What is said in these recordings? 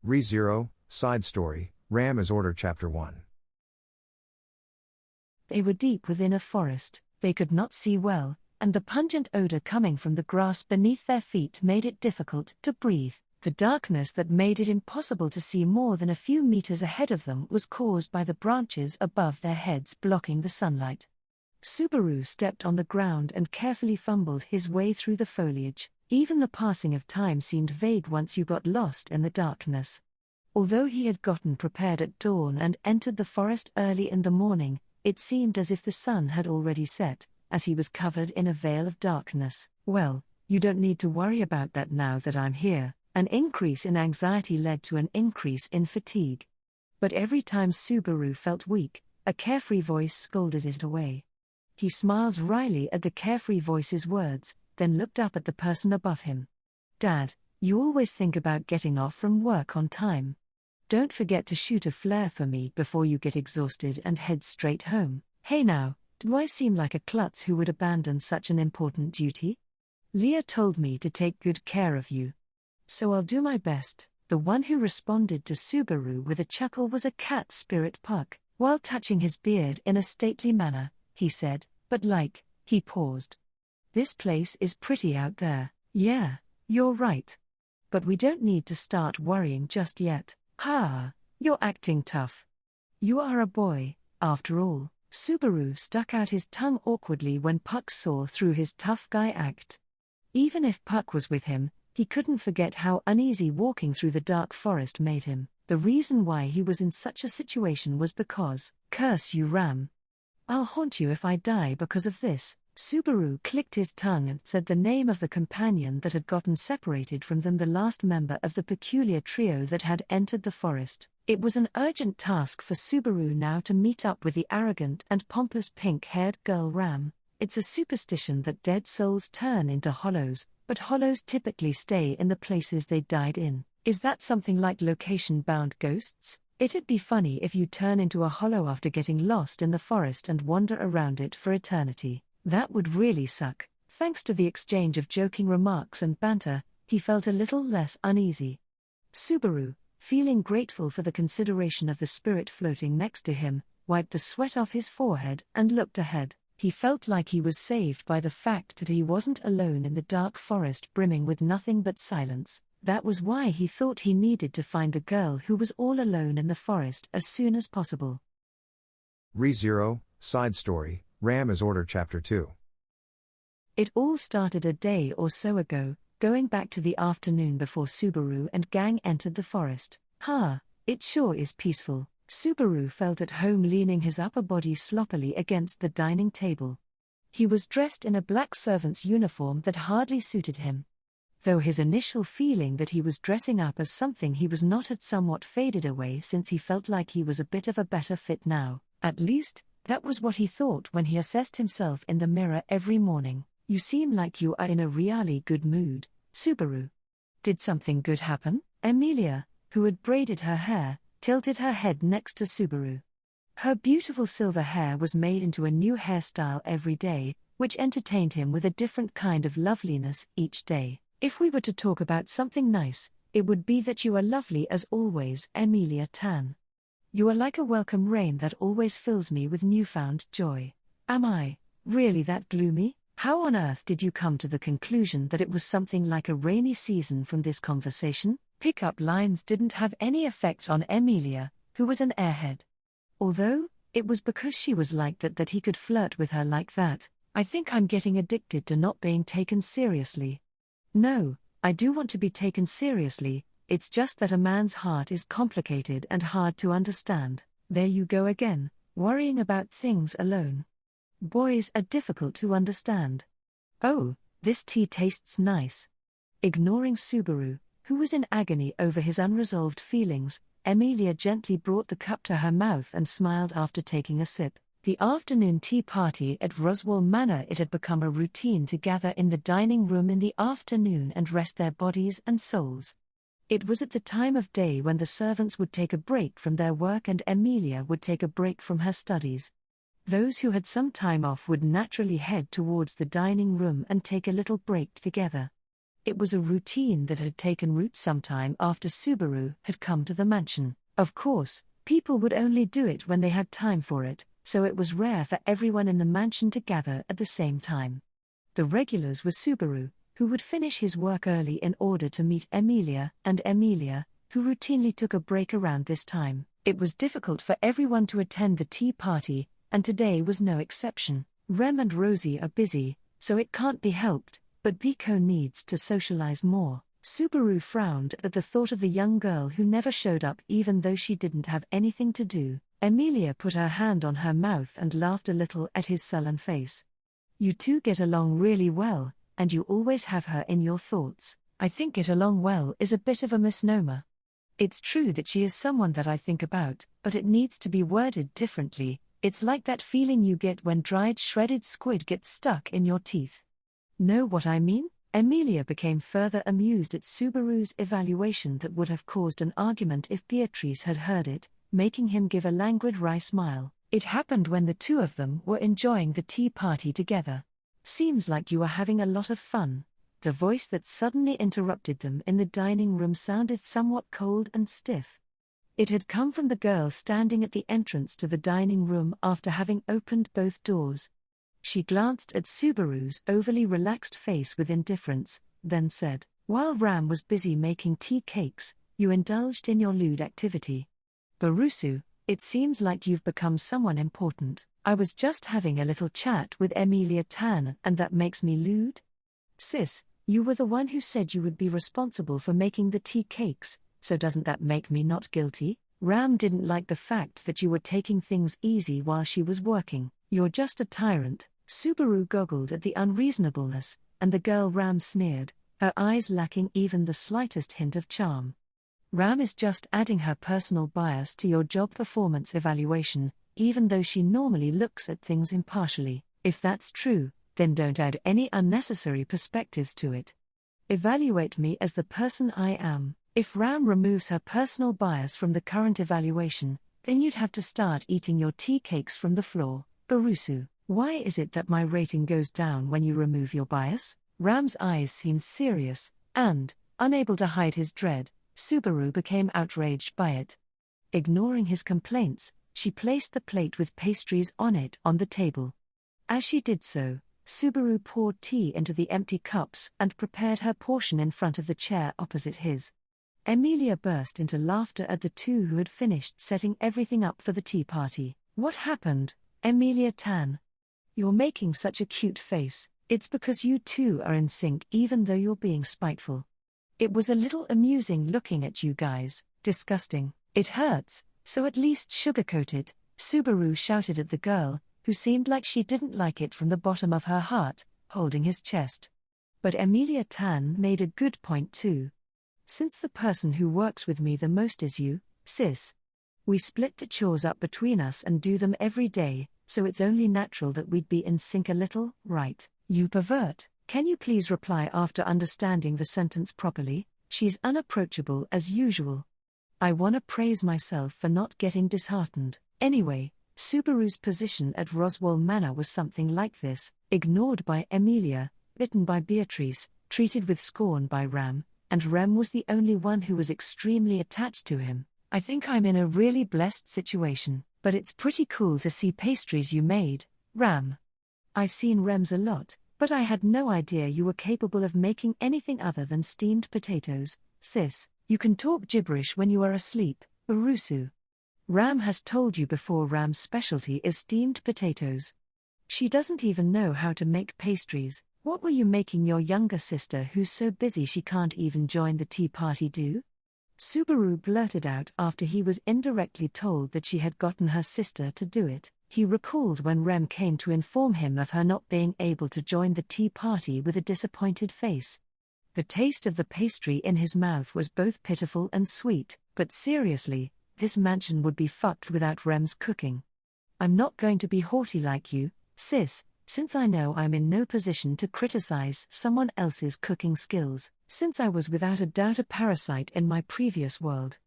ReZero, Side Story, Ram is Order Chapter 1. They were deep within a forest, they could not see well, and the pungent odor coming from the grass beneath their feet made it difficult to breathe. The darkness that made it impossible to see more than a few meters ahead of them was caused by the branches above their heads blocking the sunlight. Subaru stepped on the ground and carefully fumbled his way through the foliage. Even the passing of time seemed vague once you got lost in the darkness. Although he had gotten prepared at dawn and entered the forest early in the morning, it seemed as if the sun had already set, as he was covered in a veil of darkness. Well, you don't need to worry about that now that I'm here. An increase in anxiety led to an increase in fatigue. But every time Subaru felt weak, a carefree voice scolded it away. He smiled wryly at the carefree voice's words, then looked up at the person above him. "Dad, you always think about getting off from work on time. Don't forget to shoot a flare for me before you get exhausted and head straight home. Hey now, do I seem like a klutz who would abandon such an important duty? Leah told me to take good care of you. So I'll do my best." The one who responded to Subaru with a chuckle was a cat spirit Puck. While touching his beard in a stately manner, he said, he paused. "This place is pretty out there." "Yeah, you're right. But we don't need to start worrying just yet." "Ha, you're acting tough. You are a boy, after all." Subaru stuck out his tongue awkwardly when Puck saw through his tough guy act. Even if Puck was with him, he couldn't forget how uneasy walking through the dark forest made him. The reason why he was in such a situation was because, "Curse you, Ram. I'll haunt you if I die because of this." Subaru clicked his tongue and said the name of the companion that had gotten separated from them, the last member of the peculiar trio that had entered the forest. It was an urgent task for Subaru now to meet up with the arrogant and pompous pink-haired girl Ram. It's a superstition that dead souls turn into hollows, but hollows typically stay in the places they died in. Is that something like location-bound ghosts? It'd be funny if you turn into a hollow after getting lost in the forest and wander around it for eternity. That would really suck. Thanks to the exchange of joking remarks and banter, he felt a little less uneasy. Subaru, feeling grateful for the consideration of the spirit floating next to him, wiped the sweat off his forehead and looked ahead. He felt like he was saved by the fact that he wasn't alone in the dark forest brimming with nothing but silence. That was why he thought he needed to find the girl who was all alone in the forest as soon as possible. ReZero, Side Story, Ram is Order Chapter 2. It all started a day or so ago, going back to the afternoon before Subaru and gang entered the forest. It sure is peaceful. Subaru felt at home leaning his upper body sloppily against the dining table. He was dressed in a black servant's uniform that hardly suited him. Though his initial feeling that he was dressing up as something he was not had somewhat faded away since he felt like he was a bit of a better fit now. At least, that was what he thought when he assessed himself in the mirror every morning. "You seem like you are in a really good mood, Subaru. Did something good happen?" Emilia, who had braided her hair, tilted her head next to Subaru. Her beautiful silver hair was made into a new hairstyle every day, which entertained him with a different kind of loveliness each day. "If we were to talk about something nice, it would be that you are lovely as always, Emilia Tan. You are like a welcome rain that always fills me with newfound joy." "Am I really that gloomy? How on earth did you come to the conclusion that it was something like a rainy season from this conversation?" Pickup lines didn't have any effect on Emilia, who was an airhead. Although, it was because she was like that he could flirt with her like that. "I think I'm getting addicted to not being taken seriously." "No, I do want to be taken seriously, it's just that a man's heart is complicated and hard to understand." There you go again, worrying about things alone. Boys are difficult to understand. "Oh, this tea tastes nice." Ignoring Subaru, who was in agony over his unresolved feelings, Emilia gently brought the cup to her mouth and smiled after taking a sip. The afternoon tea party at Roswell Manor. It had become a routine to gather in the dining room in the afternoon and rest their bodies and souls. It was at the time of day when the servants would take a break from their work and Emilia would take a break from her studies. Those who had some time off would naturally head towards the dining room and take a little break together. It was a routine that had taken root sometime after Subaru had come to the mansion. Of course, people would only do it when they had time for it, so it was rare for everyone in the mansion to gather at the same time. The regulars were Subaru, who would finish his work early in order to meet Emilia, and Emilia, who routinely took a break around this time. It was difficult for everyone to attend the tea party, and today was no exception. Rem and Rosie are busy, so it can't be helped, but Biko needs to socialize more. Subaru frowned at the thought of the young girl who never showed up even though she didn't have anything to do. Emilia put her hand on her mouth and laughed a little at his sullen face. You two get along really well, and you always have her in your thoughts. I think get along well is a bit of a misnomer. It's true that she is someone that I think about, but it needs to be worded differently. It's like that feeling you get when dried shredded squid gets stuck in your teeth. Know what I mean? Emilia became further amused at Subaru's evaluation that would have caused an argument if Beatrice had heard it, making him give a languid wry smile. It happened when the two of them were enjoying the tea party together. Seems like you are having a lot of fun. The voice that suddenly interrupted them in the dining room sounded somewhat cold and stiff. It had come from the girl standing at the entrance to the dining room after having opened both doors. She glanced at Subaru's overly relaxed face with indifference, then said, "While Ram was busy making tea cakes, you indulged in your lewd activity. Barusu, it seems like you've become someone important. I was just having a little chat with Emilia Tan and that makes me lewd? Sis, you were the one who said you would be responsible for making the tea cakes, so doesn't that make me not guilty? Ram didn't like the fact that you were taking things easy while she was working. You're just a tyrant." Subaru goggled at the unreasonableness, and the girl Ram sneered, her eyes lacking even the slightest hint of charm. Ram is just adding her personal bias to your job performance evaluation, even though she normally looks at things impartially. If that's true, then don't add any unnecessary perspectives to it. Evaluate me as the person I am. If Ram removes her personal bias from the current evaluation, then you'd have to start eating your tea cakes from the floor. Barusu, why is it that my rating goes down when you remove your bias? Ram's eyes seemed serious, and, unable to hide his dread, Subaru became outraged by it. Ignoring his complaints, she placed the plate with pastries on it on the table. As she did so, Subaru poured tea into the empty cups and prepared her portion in front of the chair opposite his. Emilia burst into laughter at the two who had finished setting everything up for the tea party. What happened, Emilia Tan? You're making such a cute face. It's because you two are in sync even though you're being spiteful. It was a little amusing looking at you guys. Disgusting. It hurts, so at least sugarcoat it, Subaru shouted at the girl, who seemed like she didn't like it from the bottom of her heart, holding his chest. But Emilia Tan made a good point too. Since the person who works with me the most is you, sis. We split the chores up between us and do them every day, so it's only natural that we'd be in sync a little, right? You pervert. Can you please reply after understanding the sentence properly? She's unapproachable as usual. I wanna praise myself for not getting disheartened. Anyway, Subaru's position at Roswell Manor was something like this, ignored by Emilia, bitten by Beatrice, treated with scorn by Ram, and Rem was the only one who was extremely attached to him. I think I'm in a really blessed situation, but it's pretty cool to see pastries you made, Ram. I've seen Rems a lot, but I had no idea you were capable of making anything other than steamed potatoes, sis. You can talk gibberish when you are asleep, Barusu. Ram has told you before Ram's specialty is steamed potatoes. She doesn't even know how to make pastries. What were you making your younger sister who's so busy she can't even join the tea party do? Subaru blurted out after he was indirectly told that she had gotten her sister to do it. He recalled when Rem came to inform him of her not being able to join the tea party with a disappointed face. The taste of the pastry in his mouth was both pitiful and sweet, but seriously, this mansion would be fucked without Rem's cooking. I'm not going to be haughty like you, sis, since I know I'm in no position to criticize someone else's cooking skills, since I was without a doubt a parasite in my previous world.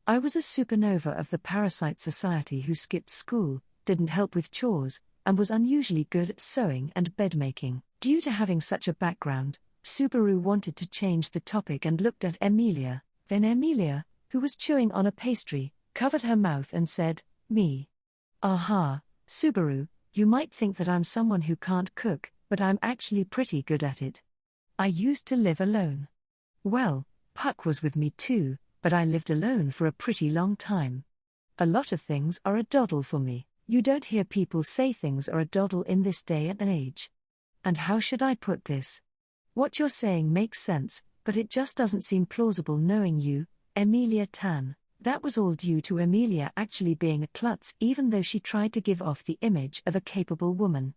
I was a supernova of the parasite society who skipped school, didn't help with chores, and was unusually good at sewing and bed-making. Due to having such a background, Subaru wanted to change the topic and looked at Emilia. Then Emilia, who was chewing on a pastry, covered her mouth and said, "Me." "Aha, Subaru, you might think that I'm someone who can't cook, but I'm actually pretty good at it. I used to live alone." "Well, Puck was with me too, but I lived alone for a pretty long time. A lot of things are a doddle for me." You don't hear people say things are a doddle in this day and age. And how should I put this? What you're saying makes sense, but it just doesn't seem plausible knowing you, Emilia Tan. That was all due to Emilia actually being a klutz, even though she tried to give off the image of a capable woman.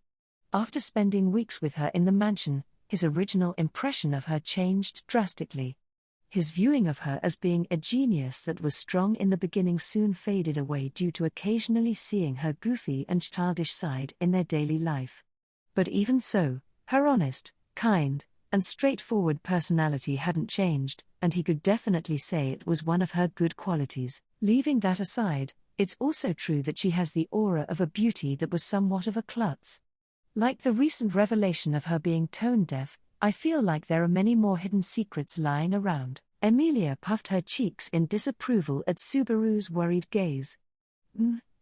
After spending weeks with her in the mansion, his original impression of her changed drastically. His viewing of her as being a genius that was strong in the beginning soon faded away due to occasionally seeing her goofy and childish side in their daily life. But even so, her honest, kind, and straightforward personality hadn't changed, and he could definitely say it was one of her good qualities. Leaving that aside, it's also true that she has the aura of a beauty that was somewhat of a klutz. Like the recent revelation of her being tone-deaf, I feel like there are many more hidden secrets lying around. Emilia puffed her cheeks in disapproval at Subaru's worried gaze.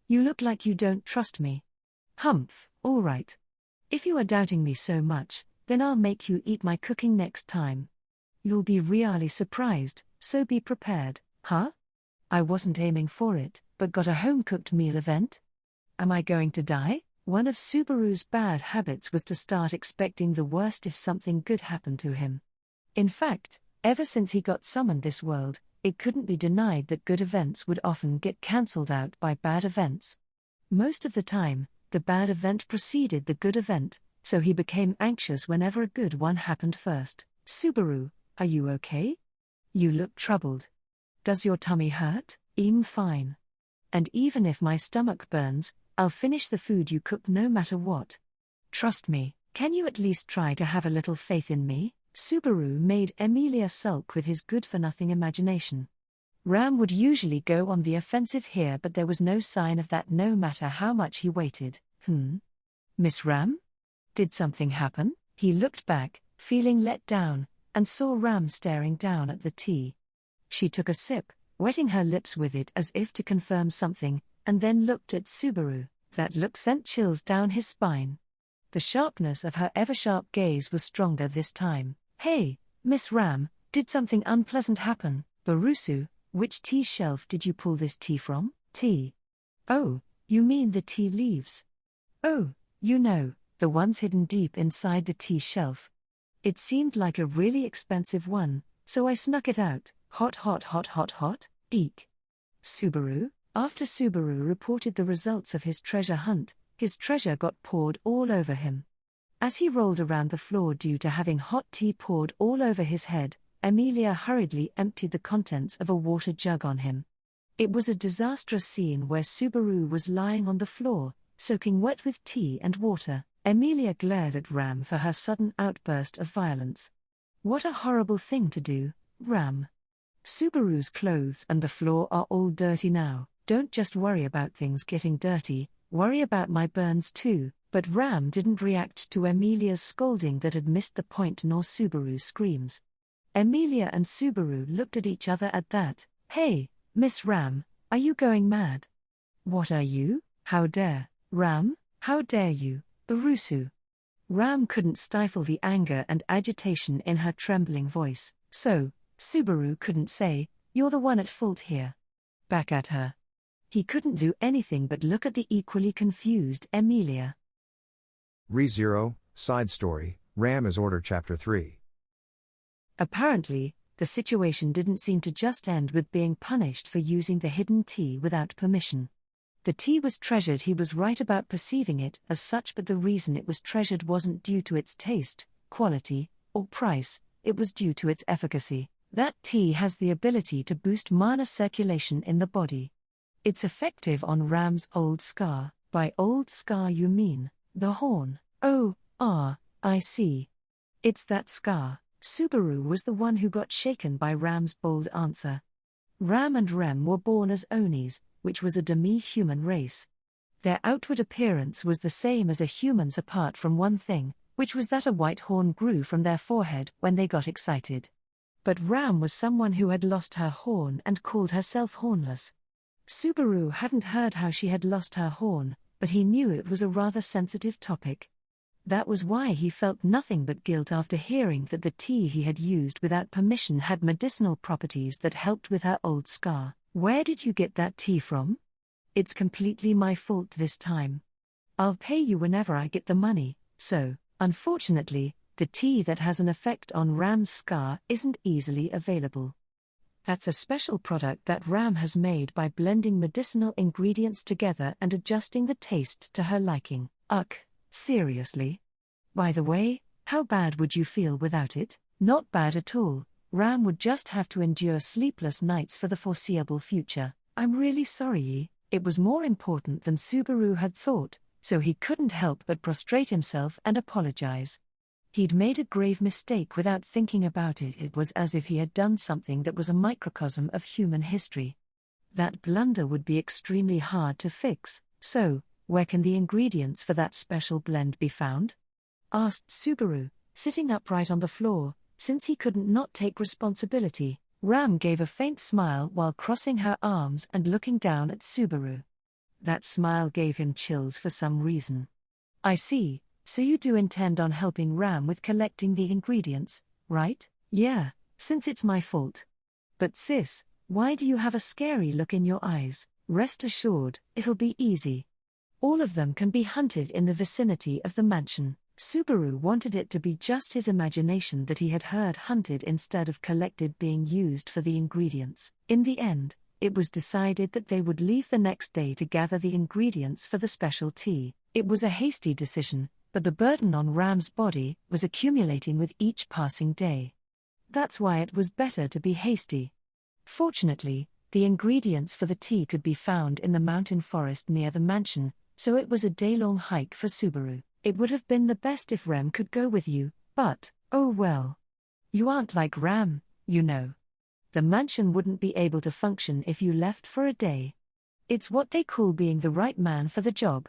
You look like you don't trust me." "Humph, all right. If you are doubting me so much, then I'll make you eat my cooking next time. You'll be really surprised, so be prepared." "Huh? I wasn't aiming for it, but got a home-cooked meal event? Am I going to die?" One of Subaru's bad habits was to start expecting the worst if something good happened to him. In fact, ever since he got summoned this world, it couldn't be denied that good events would often get cancelled out by bad events. Most of the time, the bad event preceded the good event, so he became anxious whenever a good one happened first. "Subaru, are you okay? You look troubled. Does your tummy hurt?" "I'm fine. And even if my stomach burns, I'll finish the food you cook no matter what. Trust me, can you at least try to have a little faith in me?" Subaru made Emilia sulk with his good-for-nothing imagination. Ram would usually go on the offensive here, but there was no sign of that no matter how much he waited. "Miss Ram? Did something happen?" He looked back, feeling let down, and saw Ram staring down at the tea. She took a sip, wetting her lips with it as if to confirm something, and then looked at Subaru. That look sent chills down his spine. The sharpness of her ever-sharp gaze was stronger this time. "Hey, Miss Ram, did something unpleasant happen?" "Barusu, which tea shelf did you pull this tea from?" "Tea? Oh, you mean the tea leaves. Oh, the ones hidden deep inside the tea shelf. It seemed like a really expensive one, so I snuck it out. Hot hot hot hot hot, eek." Subaru? After Subaru reported the results of his treasure hunt, his treasure got poured all over him. As he rolled around the floor due to having hot tea poured all over his head, Emilia hurriedly emptied the contents of a water jug on him. It was a disastrous scene where Subaru was lying on the floor, soaking wet with tea and water. Emilia glared at Ram for her sudden outburst of violence. "What a horrible thing to do, Ram. Subaru's clothes and the floor are all dirty now. Don't just worry about things getting dirty, worry about my burns too." But Ram didn't react to Emilia's scolding that had missed the point nor Subaru's screams. Emilia and Subaru looked at each other at that. "Hey, Miss Ram, are you going mad?" "What are you? How dare, Ram, how dare you, Barusu?" Ram couldn't stifle the anger and agitation in her trembling voice, so Subaru couldn't say, "You're the one at fault here." Back at her. He couldn't do anything but look at the equally confused Emilia. ReZero, Side Story, Ram is Order Chapter 3. Apparently, the situation didn't seem to just end with being punished for using the hidden tea without permission. The tea was treasured. He was right about perceiving it as such, but the reason it was treasured wasn't due to its taste, quality, or price, it was due to its efficacy. That tea has the ability to boost mana circulation in the body. It's effective on Ram's old scar. By old scar you mean the horn. Oh, I see. It's that scar. Subaru was the one who got shaken by Ram's bold answer. Ram and Rem were born as Onis, which was a demi-human race. Their outward appearance was the same as a human's apart from one thing: which was that a white horn grew from their forehead when they got excited. But Ram was someone who had lost her horn and called herself hornless. Subaru hadn't heard how she had lost her horn, but he knew it was a rather sensitive topic. That was why he felt nothing but guilt after hearing that the tea he had used without permission had medicinal properties that helped with her old scar. "Where did you get that tea from?" "It's completely my fault this time. I'll pay you whenever I get the money." So, unfortunately, the tea that has an effect on Ram's scar isn't easily available. That's a special product that Ram has made by blending medicinal ingredients together and adjusting the taste to her liking. Ugh, seriously? By the way, how bad would you feel without it? Not bad at all. Ram would just have to endure sleepless nights for the foreseeable future. "I'm really sorry." It was more important than Subaru had thought, so he couldn't help but prostrate himself and apologize. He'd made a grave mistake without thinking about it. It was as if he had done something that was a microcosm of human history. That blunder would be extremely hard to fix, so, where can the ingredients for that special blend be found? Asked Subaru, sitting upright on the floor. Since he couldn't not take responsibility, Ram gave a faint smile while crossing her arms and looking down at Subaru. That smile gave him chills for some reason. "I see, so you do intend on helping Ram with collecting the ingredients, right?" "Yeah, since it's my fault." "But sis, why do you have a scary look in your eyes?" "Rest assured, it'll be easy. All of them can be hunted in the vicinity of the mansion." Subaru wanted it to be just his imagination that he had heard hunted instead of collected being used for the ingredients. In the end, it was decided that they would leave the next day to gather the ingredients for the special tea. It was a hasty decision, but the burden on Ram's body was accumulating with each passing day. That's why it was better to be hasty. Fortunately, the ingredients for the tea could be found in the mountain forest near the mansion, so it was a day-long hike for Subaru. It would have been the best if Ram could go with you, but, oh well. You aren't like Ram, you know. The mansion wouldn't be able to function if you left for a day. It's what they call being the right man for the job.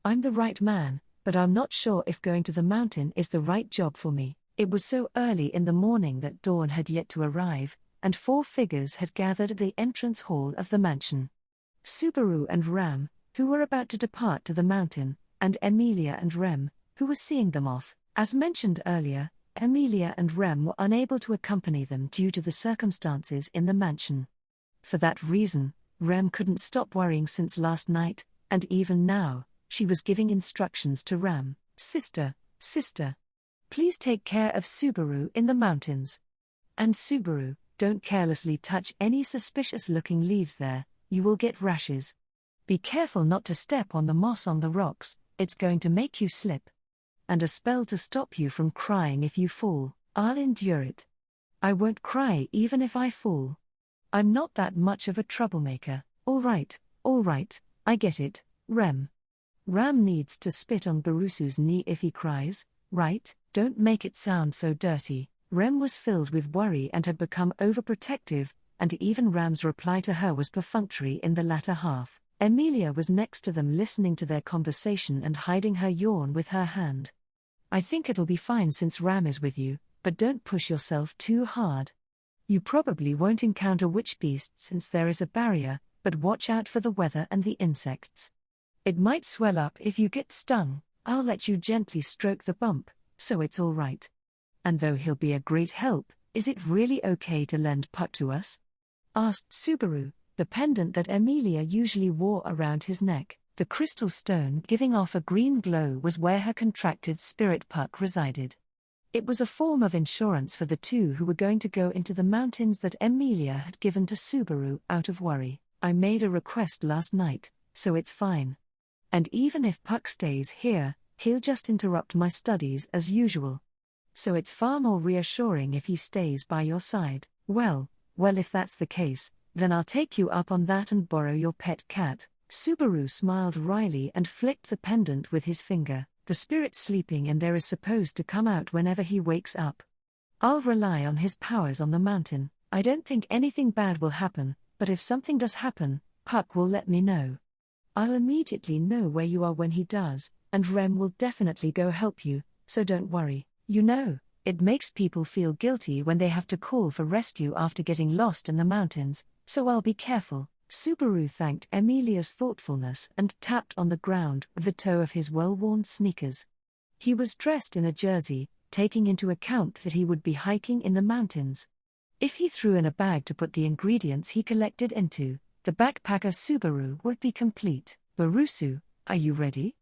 I'm the right man, but I'm not sure if going to the mountain is the right job for me. It was so early in the morning that dawn had yet to arrive, and 4 figures had gathered at the entrance hall of the mansion. Subaru and Ram, who were about to depart to the mountain, and Emilia and Rem, who were seeing them off. As mentioned earlier, Emilia and Rem were unable to accompany them due to the circumstances in the mansion. For that reason, Rem couldn't stop worrying since last night, and even now, she was giving instructions to Ram. Sister, please take care of Subaru in the mountains. And Subaru, don't carelessly touch any suspicious-looking leaves there, you will get rashes. Be careful not to step on the moss on the rocks, it's going to make you slip. And a spell to stop you from crying if you fall. I'll endure it. I won't cry even if I fall. I'm not that much of a troublemaker. All right, I get it, Rem. Ram needs to spit on Barusu's knee if he cries, right? Don't make it sound so dirty. Rem was filled with worry and had become overprotective, and even Ram's reply to her was perfunctory in the latter half. Emilia was next to them listening to their conversation and hiding her yawn with her hand. I think it'll be fine since Ram is with you, but don't push yourself too hard. You probably won't encounter witch beasts since there is a barrier, but watch out for the weather and the insects. It might swell up if you get stung. I'll let you gently stroke the bump, so it's all right. And though he'll be a great help, is it really okay to lend Puck to us? Asked Subaru, the pendant that Emilia usually wore around his neck. The crystal stone giving off a green glow was where her contracted spirit Puck resided. It was a form of insurance for the two who were going to go into the mountains that Emilia had given to Subaru out of worry. I made a request last night, so it's fine. And even if Puck stays here, he'll just interrupt my studies as usual. So it's far more reassuring if he stays by your side. Well, if that's the case, then I'll take you up on that and borrow your pet cat. Subaru smiled wryly and flicked the pendant with his finger. The spirit's sleeping and there is supposed to come out whenever he wakes up. I'll rely on his powers on the mountain. I don't think anything bad will happen, but if something does happen, Puck will let me know. I'll immediately know where you are when he does, and Rem will definitely go help you, so don't worry. You know, it makes people feel guilty when they have to call for rescue after getting lost in the mountains, so I'll be careful." Subaru thanked Emilia's thoughtfulness and tapped on the ground with the toe of his well-worn sneakers. He was dressed in a jersey, taking into account that he would be hiking in the mountains. If he threw in a bag to put the ingredients he collected into, the backpacker Subaru would be complete. "Barusu, are you ready?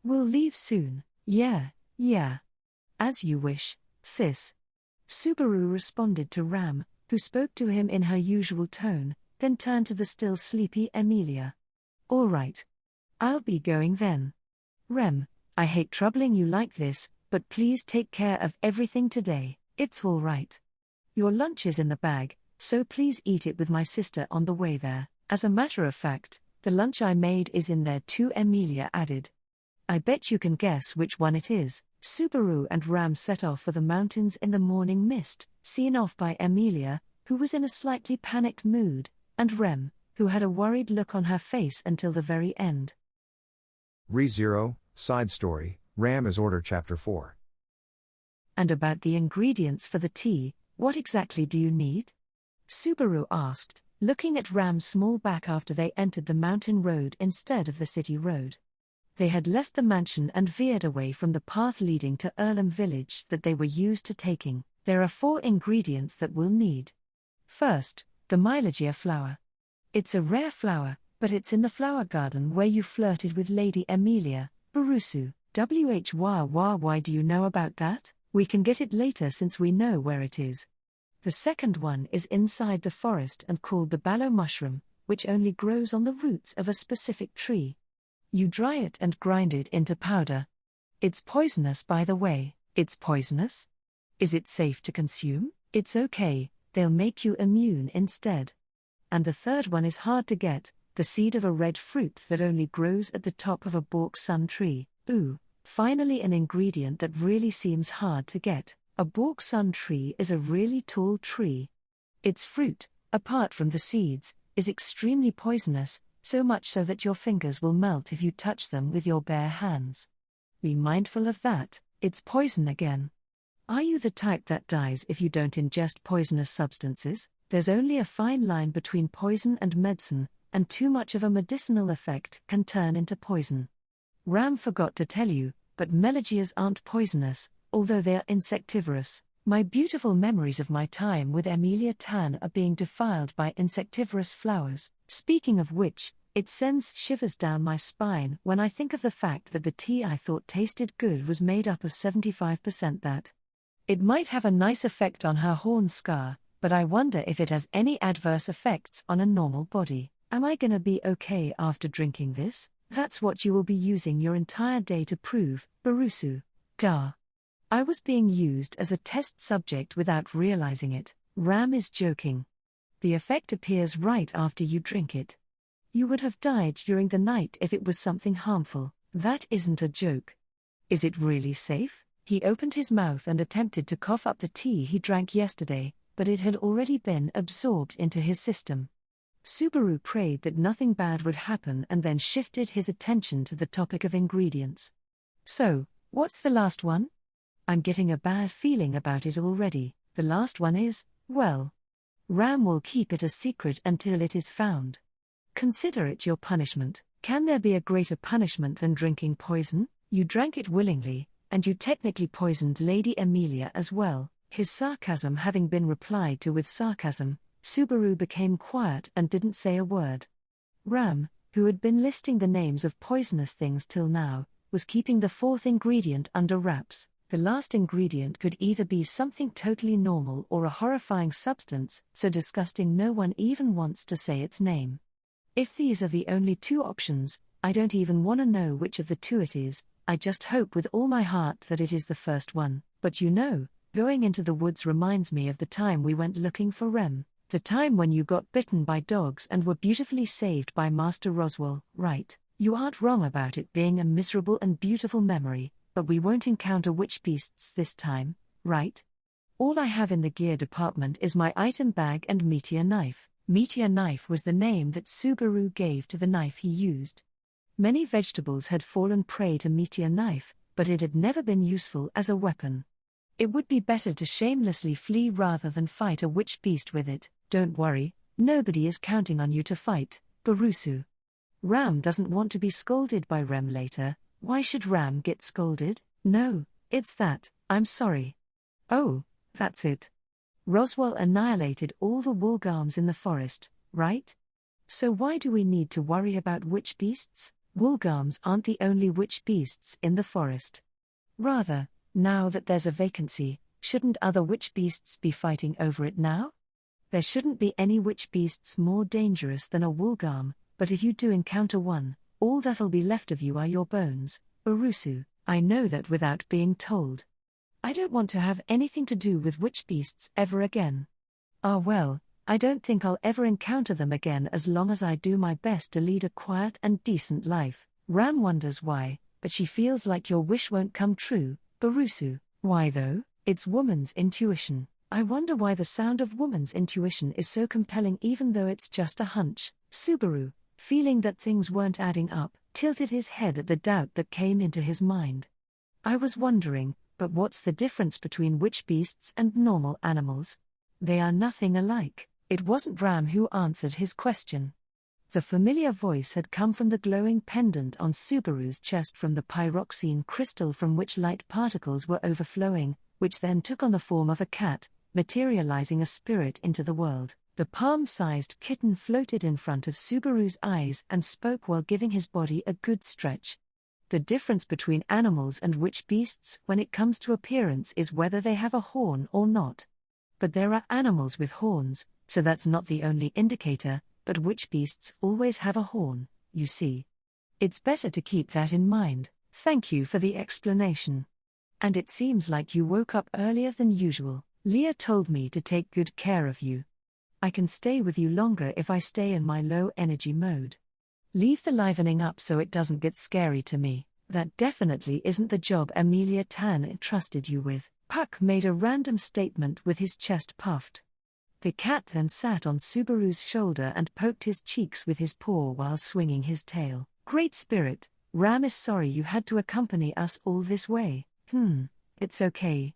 We'll leave soon." Yeah. "As you wish, sis." Subaru responded to Ram, who spoke to him in her usual tone, then turned to the still sleepy Emilia. "All right. I'll be going then. Rem, I hate troubling you like this, but please take care of everything today." "It's all right. Your lunch is in the bag, so please eat it with my sister on the way there." "As a matter of fact, the lunch I made is in there too," Emilia added. "I bet you can guess which one it is." Subaru and Ram set off for the mountains in the morning mist, seen off by Emilia, who was in a slightly panicked mood, and Rem, who had a worried look on her face until the very end. Re-Zero, Side Story, Ram is Order Chapter 4. "And about the ingredients for the tea, what exactly do you need?" Subaru asked, looking at Ram's small back after they entered the mountain road instead of the city road. They had left the mansion and veered away from the path leading to Earlham village that they were used to taking. "There are 4 ingredients that we'll need. First, the Mylogia flower. It's a rare flower, but it's in the flower garden where you flirted with Lady Emilia, Barusu. Why do you know about that? We can get it later since we know where it is. The second one is inside the forest and called the ballow mushroom, which only grows on the roots of a specific tree. You dry it and grind it into powder. It's poisonous, by the way." "It's poisonous? Is it safe to consume?" "It's okay, they'll make you immune instead. And the third one is hard to get, the seed of a red fruit that only grows at the top of a bok sun tree." Ooh, finally an ingredient that really seems hard to get. A bok sun tree is a really tall tree. Its fruit, apart from the seeds, is extremely poisonous, so much so that your fingers will melt if you touch them with your bare hands. Be mindful of that, it's poison again. Are you the type that dies if you don't ingest poisonous substances? There's only a fine line between poison and medicine, and too much of a medicinal effect can turn into poison. Ram forgot to tell you, but melogias aren't poisonous, although they are insectivorous. My beautiful memories of my time with Emilia Tan are being defiled by insectivorous flowers. Speaking of which, it sends shivers down my spine when I think of the fact that the tea I thought tasted good was made up of 75% that. It might have a nice effect on her horn scar, but I wonder if it has any adverse effects on a normal body. Am I gonna be okay after drinking this? That's what you will be using your entire day to prove, Barusu. Gah. I was being used as a test subject without realizing it. Ram is joking. The effect appears right after you drink it. You would have died during the night if it was something harmful. That isn't a joke. Is it really safe? He opened his mouth and attempted to cough up the tea he drank yesterday, but it had already been absorbed into his system. Subaru prayed that nothing bad would happen and then shifted his attention to the topic of ingredients. "So, what's the last one?" "I'm getting a bad feeling about it already." "The last one is, well, Ram will keep it a secret until it is found. Consider it your punishment." Can there be a greater punishment than drinking poison? You drank it willingly, and you technically poisoned Lady Emilia as well. His sarcasm having been replied to with sarcasm, Subaru became quiet and didn't say a word. Ram, who had been listing the names of poisonous things till now, was keeping the 4th ingredient under wraps. The last ingredient could either be something totally normal or a horrifying substance so disgusting no one even wants to say its name. If these are the only 2 options, I don't even want to know which of the 2 it is. I just hope with all my heart that it is the first one. But you know, going into the woods reminds me of the time we went looking for Rem. The time when you got bitten by dogs and were beautifully saved by Master Roswell, right? You aren't wrong about it being a miserable and beautiful memory, but we won't encounter witch beasts this time, right? All I have in the gear department is my item bag and meteor knife. Meteor knife was the name that Subaru gave to the knife he used. Many vegetables had fallen prey to meteor knife, but it had never been useful as a weapon. It would be better to shamelessly flee rather than fight a witch beast with it. Don't worry, nobody is counting on you to fight, Barusu. Ram doesn't want to be scolded by Rem later. Why should Ram get scolded? No, it's that, I'm sorry. Oh, that's it. Roswell annihilated all the woolgarms in the forest, right? So why do we need to worry about witch beasts? Woolgarms aren't the only witch beasts in the forest. Rather, now that there's a vacancy, shouldn't other witch beasts be fighting over it now? There shouldn't be any witch beasts more dangerous than a woolgarm, but if you do encounter one, all that'll be left of you are your bones, Barusu. I know that without being told. I don't want to have anything to do with witch beasts ever again. Ah well, I don't think I'll ever encounter them again as long as I do my best to lead a quiet and decent life. Ram wonders why, but she feels like your wish won't come true, Barusu. Why though? It's woman's intuition. I wonder why the sound of woman's intuition is so compelling even though it's just a hunch. Subaru, feeling that things weren't adding up, tilted his head at the doubt that came into his mind. I was wondering, but what's the difference between witch beasts and normal animals? They are nothing alike. It wasn't Ram who answered his question. The familiar voice had come from the glowing pendant on Subaru's chest from the pyroxene crystal from which light particles were overflowing, which then took on the form of a cat, materializing a spirit into the world. The palm-sized kitten floated in front of Subaru's eyes and spoke while giving his body a good stretch. The difference between animals and witch beasts when it comes to appearance is whether they have a horn or not. But there are animals with horns, so that's not the only indicator, but witch beasts always have a horn, you see. It's better to keep that in mind. Thank you for the explanation. And it seems like you woke up earlier than usual. Leah told me to take good care of you. I can stay with you longer if I stay in my low energy mode. Leave the livening up so it doesn't get scary to me. That definitely isn't the job Amelia Tan entrusted you with. Puck made a random statement with his chest puffed. The cat then sat on Subaru's shoulder and poked his cheeks with his paw while swinging his tail. Great spirit, Ram is sorry you had to accompany us all this way. It's okay.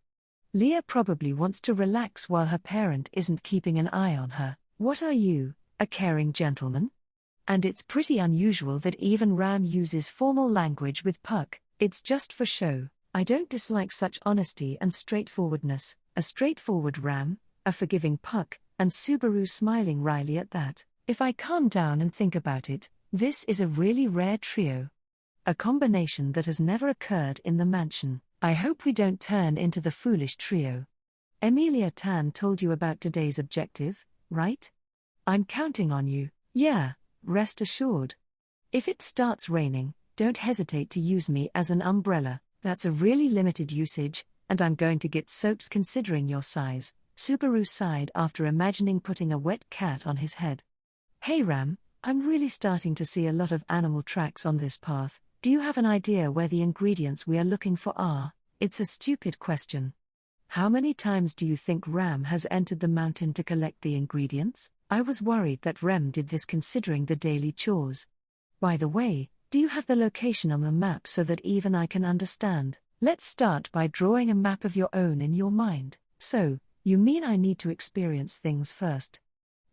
Leah probably wants to relax while her parent isn't keeping an eye on her. What are you, a caring gentleman? And it's pretty unusual that even Ram uses formal language with Puck. It's just for show. I don't dislike such honesty and straightforwardness. A straightforward Ram, a forgiving Puck, and Subaru smiling wryly at that. If I calm down and think about it, this is a really rare trio. A combination that has never occurred in the mansion. I hope we don't turn into the foolish trio. Amelia Tan told you about today's objective, right? I'm counting on you. Yeah, rest assured. If it starts raining, don't hesitate to use me as an umbrella. That's a really limited usage, and I'm going to get soaked considering your size. Subaru sighed after imagining putting a wet cat on his head. Hey Ram, I'm really starting to see a lot of animal tracks on this path. Do you have an idea where the ingredients we are looking for are? It's a stupid question. How many times do you think Ram has entered the mountain to collect the ingredients? I was worried that Rem did this considering the daily chores. By the way, do you have the location on the map so that even I can understand? Let's start by drawing a map of your own in your mind. So, you mean I need to experience things first?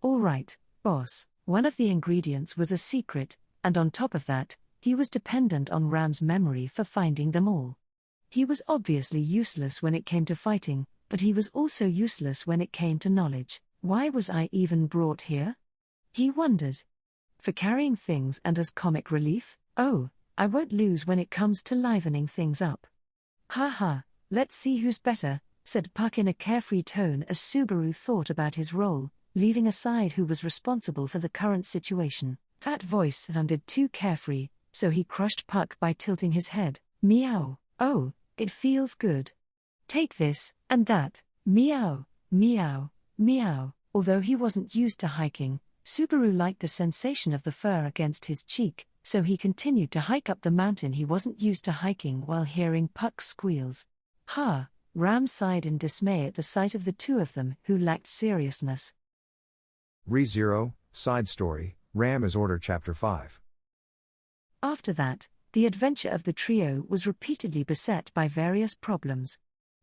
All right, boss. One of the ingredients was a secret, and on top of that, he was dependent on Ram's memory for finding them all. He was obviously useless when it came to fighting, but he was also useless when it came to knowledge. Why was I even brought here? He wondered. For carrying things and as comic relief? Oh, I won't lose when it comes to livening things up. Ha ha, let's see who's better, said Puck in a carefree tone as Subaru thought about his role, leaving aside who was responsible for the current situation. That voice sounded too carefree, so he crushed Puck by tilting his head. Meow. Oh, it feels good. Take this, and that. Meow, meow, meow. Although he wasn't used to hiking, Subaru liked the sensation of the fur against his cheek, so he continued to hike up the mountain he wasn't used to hiking while hearing Puck's squeals. Ha! Ram sighed in dismay at the sight of the two of them who lacked seriousness. Re-Zero, Side Story, Ram is Order Chapter 5. After that, The adventure of the trio was repeatedly beset by various problems.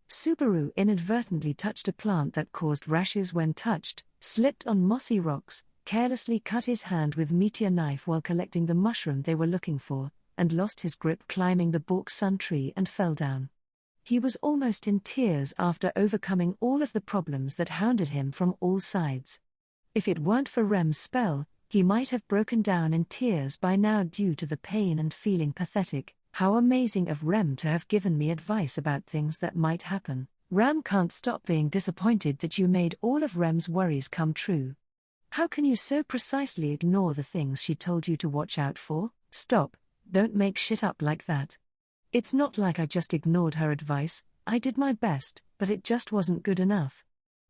Subaru inadvertently touched a plant that caused rashes when touched, slipped on mossy rocks, carelessly cut his hand with meteor knife while collecting the mushroom they were looking for, and lost his grip climbing the Bork Sun tree and fell down. He was almost in tears after overcoming all of the problems that hounded him from all sides. If it weren't for Rem's spell, he might have broken down in tears by now due to the pain and feeling pathetic. How amazing of Rem to have given me advice about things that might happen. Ram can't stop being disappointed that you made all of Rem's worries come true. How can you so precisely ignore the things she told you to watch out for? Stop, don't make shit up like that. It's not like I just ignored her advice, I did my best, but it just wasn't good enough.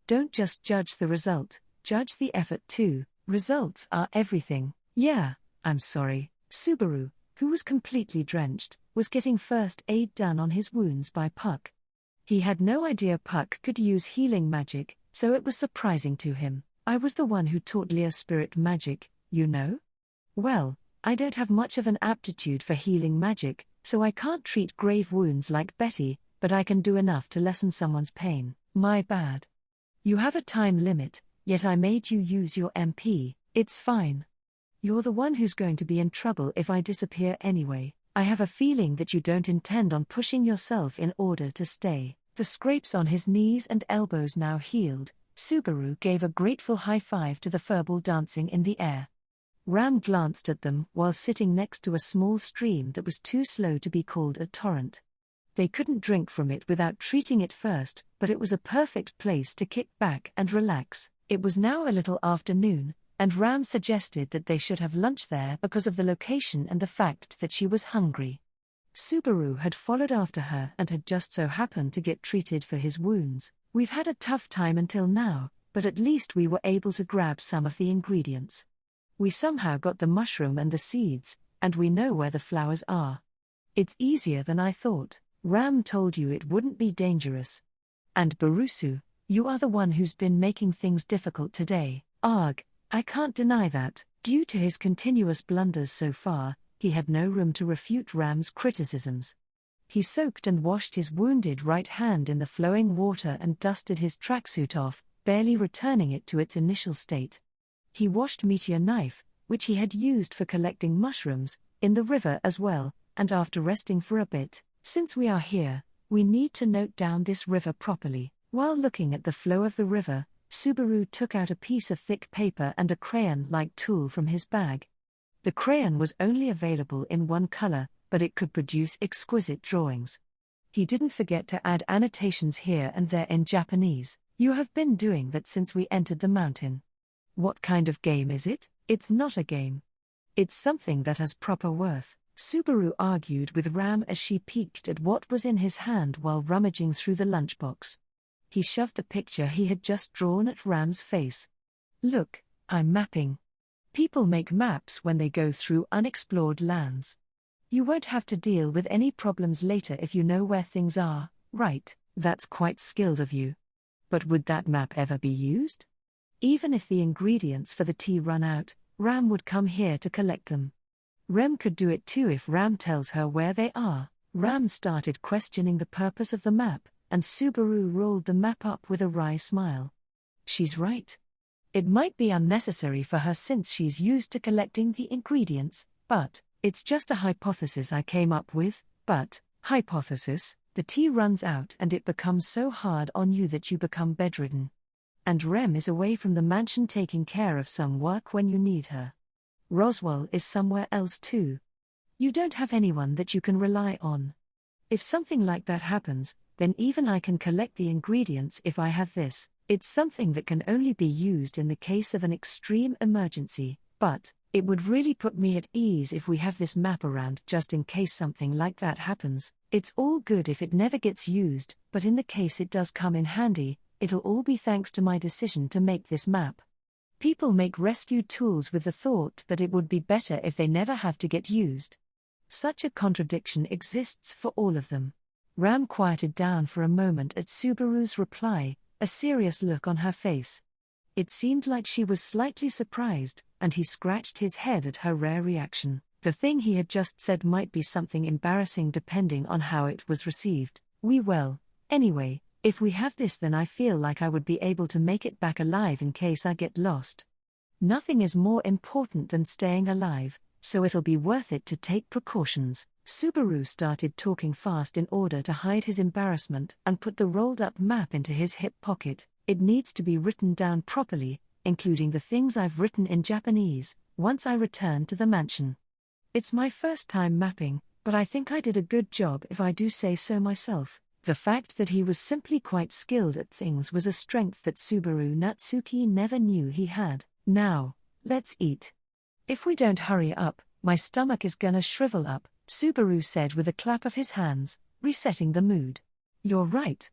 Don't just judge the result, judge the effort too. Results are everything. Yeah, I'm sorry. Subaru, who was completely drenched, was getting first aid done on his wounds by Puck. He had no idea Puck could use healing magic, so it was surprising to him. I was the one who taught Leah spirit magic, you know? Well, I don't have much of an aptitude for healing magic, so I can't treat grave wounds like Betty, but I can do enough to lessen someone's pain. My bad. You have a time limit, yet I made you use your MP, it's fine. You're the one who's going to be in trouble if I disappear anyway. I have a feeling that you don't intend on pushing yourself in order to stay. The scrapes on his knees and elbows now healed, Subaru gave a grateful high five to the furball dancing in the air. Ram glanced at them while sitting next to a small stream that was too slow to be called a torrent. They couldn't drink from it without treating it first, but it was a perfect place to kick back and relax. It was now a little after noon, and Ram suggested that they should have lunch there because of the location and the fact that she was hungry. Subaru had followed after her and had just so happened to get treated for his wounds. We've had a tough time until now, but at least we were able to grab some of the ingredients. We somehow got the mushroom and the seeds, and we know where the flowers are. It's easier than I thought. Ram told you it wouldn't be dangerous. And Barusu, you are the one who's been making things difficult today. Arg. I can't deny that. Due to his continuous blunders so far, he had no room to refute Ram's criticisms. He soaked and washed his wounded right hand in the flowing water and dusted his tracksuit off, barely returning it to its initial state. He washed Meteor Knife, which he had used for collecting mushrooms, in the river as well, and after resting for a bit, since we are here, we need to note down this river properly. While looking at the flow of the river, Subaru took out a piece of thick paper and a crayon-like tool from his bag. The crayon was only available in one color, but it could produce exquisite drawings. He didn't forget to add annotations here and there in Japanese. You have been doing that since we entered the mountain. What kind of game is it? It's not a game. It's something that has proper worth, Subaru argued with Ram as she peeked at what was in his hand while rummaging through the lunchbox. He shoved the picture he had just drawn at Ram's face. Look, I'm mapping. People make maps when they go through unexplored lands. You won't have to deal with any problems later if you know where things are, right? That's quite skilled of you. But would that map ever be used? Even if the ingredients for the tea run out, Ram would come here to collect them. Rem could do it too if Ram tells her where they are. Ram started questioning the purpose of the map, and Subaru rolled the map up with a wry smile. She's right. It might be unnecessary for her since she's used to collecting the ingredients, but it's just a hypothesis I came up with. But, hypothesis, the tea runs out and it becomes so hard on you that you become bedridden. And Rem is away from the mansion taking care of some work when you need her. Roswell is somewhere else too. You don't have anyone that you can rely on. If something like that happens, then even I can collect the ingredients if I have this. It's something that can only be used in the case of an extreme emergency, but it would really put me at ease if we have this map around just in case something like that happens. It's all good if it never gets used, but in the case it does come in handy, it'll all be thanks to my decision to make this map. People make rescue tools with the thought that it would be better if they never have to get used. Such a contradiction exists for all of them. Ram quieted down for a moment at Subaru's reply, a serious look on her face. It seemed like she was slightly surprised, and he scratched his head at her rare reaction. The thing he had just said might be something embarrassing depending on how it was received. Anyway, if we have this, then I feel like I would be able to make it back alive in case I get lost. Nothing is more important than staying alive, so it'll be worth it to take precautions. Subaru started talking fast in order to hide his embarrassment and put the rolled-up map into his hip pocket. It needs to be written down properly, including the things I've written in Japanese, once I return to the mansion. It's my first time mapping, but I think I did a good job if I do say so myself. The fact that he was simply quite skilled at things was a strength that Subaru Natsuki never knew he had. Now, let's eat. If we don't hurry up, my stomach is gonna shrivel up, Subaru said with a clap of his hands, resetting the mood. You're right.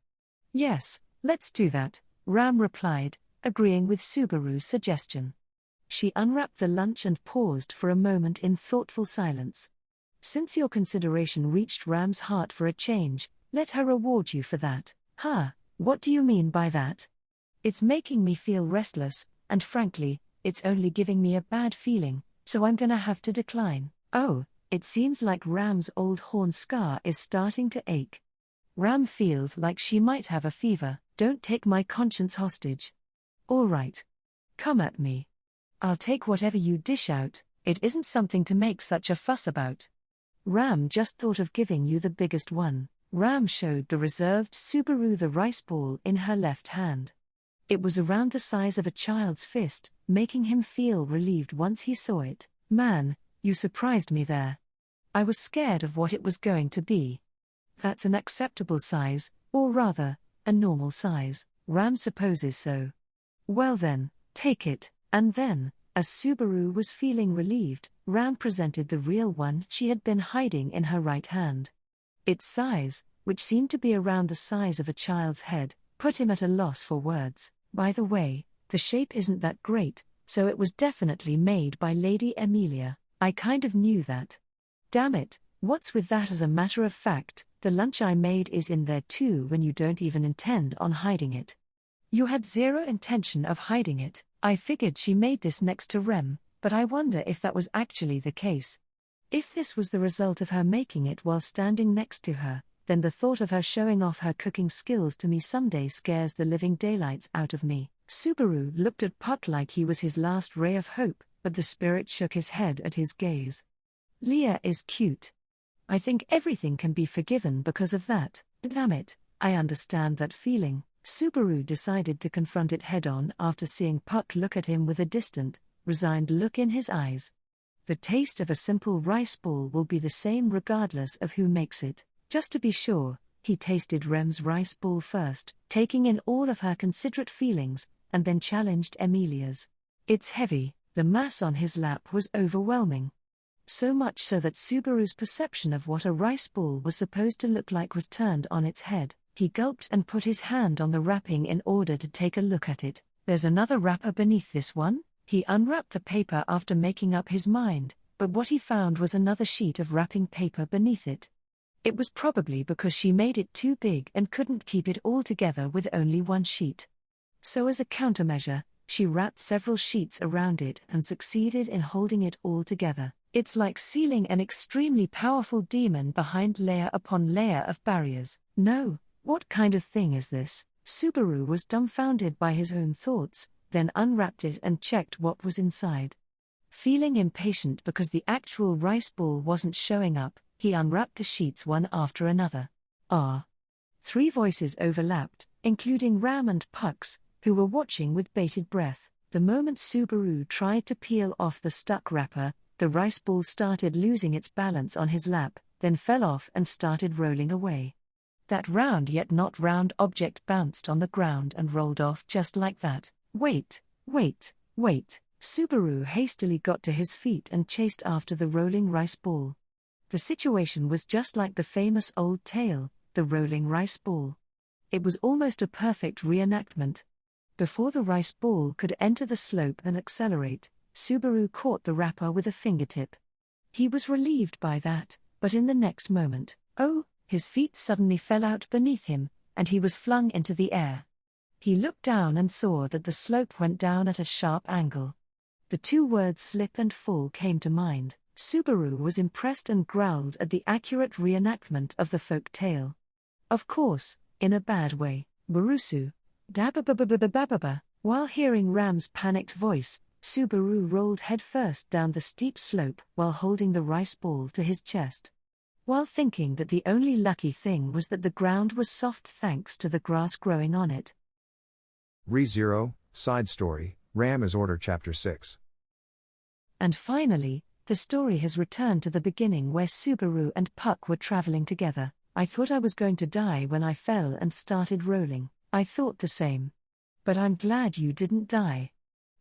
Yes, let's do that, Ram replied, agreeing with Subaru's suggestion. She unwrapped the lunch and paused for a moment in thoughtful silence. Since your consideration reached Ram's heart for a change, let her reward you for that. What do you mean by that? It's making me feel restless, and frankly, it's only giving me a bad feeling, so I'm gonna have to decline. Oh, it seems like Ram's old horn scar is starting to ache. Ram feels like she might have a fever. Don't take my conscience hostage. All right. Come at me. I'll take whatever you dish out, it isn't something to make such a fuss about. Ram just thought of giving you the biggest one. Ram showed the reserved Subaru the rice ball in her left hand. It was around the size of a child's fist, making him feel relieved once he saw it. Man, you surprised me there. I was scared of what it was going to be. That's an acceptable size, or rather, a normal size. Ram supposes so. Well then, take it. And then, as Subaru was feeling relieved, Ram presented the real one she had been hiding in her right hand. Its size, which seemed to be around the size of a child's head, put him at a loss for words. By the way, the shape isn't that great, so it was definitely made by Lady Emilia. I kind of knew that. Damn it, what's with that? As a matter of fact, the lunch I made is in there too when you don't even intend on hiding it. You had zero intention of hiding it. I figured she made this next to Rem, but I wonder if that was actually the case. If this was the result of her making it while standing next to her, then the thought of her showing off her cooking skills to me someday scares the living daylights out of me. Subaru looked at Puck like he was his last ray of hope, but the spirit shook his head at his gaze. Leah is cute. I think everything can be forgiven because of that. Damn it, I understand that feeling. Subaru decided to confront it head-on after seeing Puck look at him with a distant, resigned look in his eyes. The taste of a simple rice ball will be the same regardless of who makes it. Just to be sure, he tasted Rem's rice ball first, taking in all of her considerate feelings, and then challenged Emilia's. It's heavy. The mass on his lap was overwhelming. So much so that Subaru's perception of what a rice ball was supposed to look like was turned on its head. He gulped and put his hand on the wrapping in order to take a look at it. There's another wrapper beneath this one? He unwrapped the paper after making up his mind, but what he found was another sheet of wrapping paper beneath it. It was probably because she made it too big and couldn't keep it all together with only one sheet. So as a countermeasure, she wrapped several sheets around it and succeeded in holding it all together. It's like sealing an extremely powerful demon behind layer upon layer of barriers. No, what kind of thing is this? Subaru was dumbfounded by his own thoughts, then unwrapped it and checked what was inside. Feeling impatient because the actual rice ball wasn't showing up, he unwrapped the sheets one after another. Three voices overlapped, including Ram and Puck's, who were watching with bated breath. The moment Subaru tried to peel off the stuck wrapper, the rice ball started losing its balance on his lap, then fell off and started rolling away. That round yet not round object bounced on the ground and rolled off just like that. Wait. Subaru hastily got to his feet and chased after the rolling rice ball. The situation was just like the famous old tale, The Rolling Rice Ball. It was almost a perfect reenactment. Before the rice ball could enter the slope and accelerate, Subaru caught the wrapper with a fingertip. He was relieved by that, but in the next moment, his feet suddenly fell out beneath him, and he was flung into the air. He looked down and saw that the slope went down at a sharp angle. The two words slip and fall came to mind. Subaru was impressed and growled at the accurate reenactment of the folk tale. Of course, in a bad way. Barusu. Dabababababababa. While hearing Ram's panicked voice, Subaru rolled headfirst down the steep slope while holding the rice ball to his chest. While thinking that the only lucky thing was that the ground was soft thanks to the grass growing on it. Re-Zero, Side Story, Ram is Order Chapter 6. And finally, the story has returned to the beginning where Subaru and Puck were traveling together. I thought I was going to die when I fell and started rolling. I thought the same. But I'm glad you didn't die.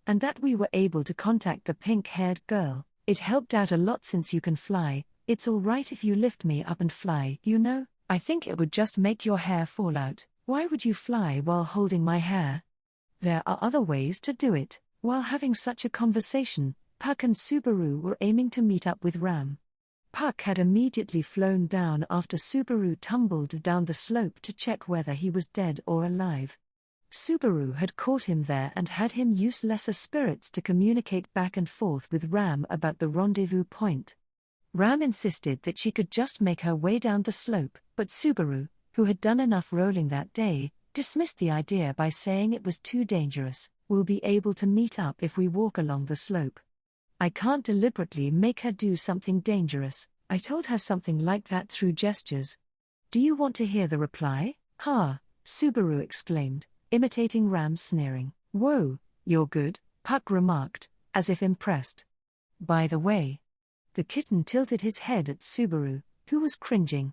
And that we were able to contact the pink-haired girl. It helped out a lot since you can fly. It's all right if you lift me up and fly, you know? I think it would just make your hair fall out. Why would you fly while holding my hair? There are other ways to do it. While having such a conversation, Puck and Subaru were aiming to meet up with Ram. Puck had immediately flown down after Subaru tumbled down the slope to check whether he was dead or alive. Subaru had caught him there and had him use lesser spirits to communicate back and forth with Ram about the rendezvous point. Ram insisted that she could just make her way down the slope, but Subaru, who had done enough rolling that day, dismissed the idea by saying it was too dangerous. We'll be able to meet up if we walk along the slope. I can't deliberately make her do something dangerous. I told her something like that through gestures. Do you want to hear the reply? Ha! Subaru exclaimed, imitating Ram's sneering. Whoa, you're good, Puck remarked, as if impressed. By the way. The kitten tilted his head at Subaru, who was cringing.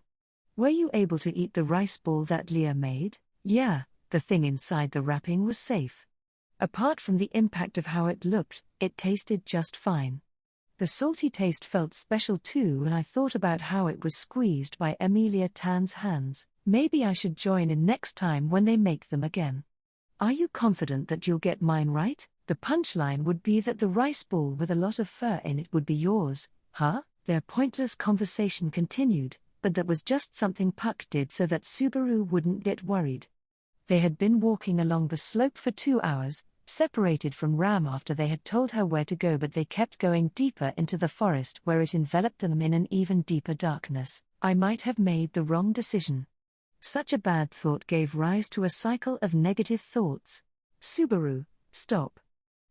Were you able to eat the rice ball that Leah made? Yeah, the thing inside the wrapping was safe. Apart from the impact of how it looked, it tasted just fine. The salty taste felt special too when I thought about how it was squeezed by Emilia Tan's hands. Maybe I should join in next time when they make them again. Are you confident that you'll get mine right? The punchline would be that the rice ball with a lot of fur in it would be yours. Huh? Their pointless conversation continued, but that was just something Puck did so that Subaru wouldn't get worried. They had been walking along the slope for 2 hours, separated from Ram after they had told her where to go, but they kept going deeper into the forest where it enveloped them in an even deeper darkness. I might have made the wrong decision. Such a bad thought gave rise to a cycle of negative thoughts. Subaru, stop.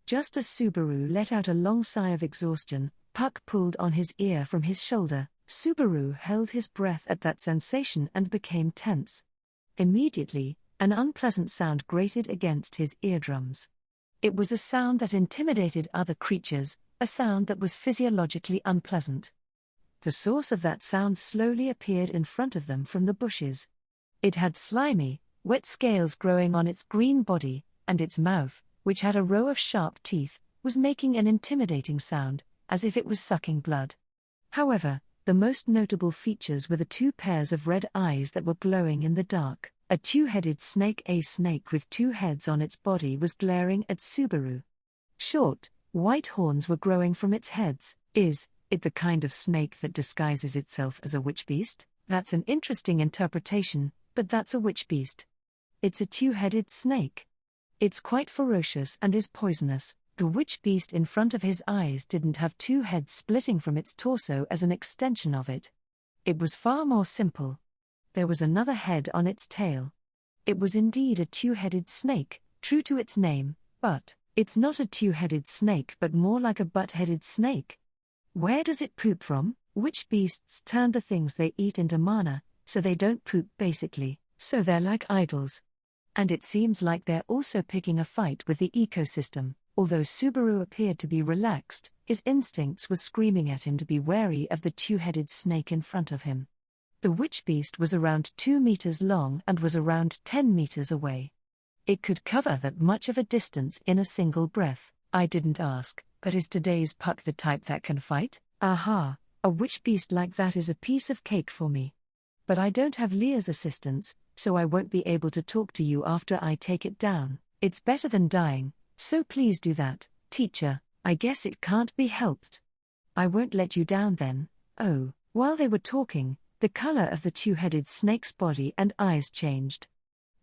Just as Subaru let out a long sigh of exhaustion, Puck pulled on his ear from his shoulder. Subaru held his breath at that sensation and became tense. Immediately, an unpleasant sound grated against his eardrums. It was a sound that intimidated other creatures, a sound that was physiologically unpleasant. The source of that sound slowly appeared in front of them from the bushes. It had slimy, wet scales growing on its green body, and its mouth, which had a row of sharp teeth, was making an intimidating sound, as if it was sucking blood. However, the most notable features were the 2 pairs of red eyes that were glowing in the dark. A 2-headed snake, a snake with 2 heads on its body, was glaring at Subaru. Short, white horns were growing from its heads. Is it the kind of snake that disguises itself as a witch beast? That's an interesting interpretation, but that's a witch beast. It's a 2-headed snake. It's quite ferocious and is poisonous. The witch beast in front of his eyes didn't have 2 heads splitting from its torso as an extension of it. It was far more simple. There was another head on its tail. It was indeed a 2-headed snake, true to its name, but it's not a 2-headed snake but more like a butt-headed snake. Where does it poop from? Witch beasts turn the things they eat into mana, so they don't poop basically, so they're like idols. And it seems like they're also picking a fight with the ecosystem. Although Subaru appeared to be relaxed, his instincts were screaming at him to be wary of the 2-headed snake in front of him. The witch beast was around 2 meters long and was around 10 meters away. It could cover that much of a distance in a single breath. I didn't ask, but is today's Puck the type that can fight? Aha, a witch beast like that is a piece of cake for me. But I don't have Leah's assistance, so I won't be able to talk to you after I take it down. It's better than dying. So please do that, teacher. I guess it can't be helped. I won't let you down then. Oh, while they were talking, the color of the 2-headed snake's body and eyes changed.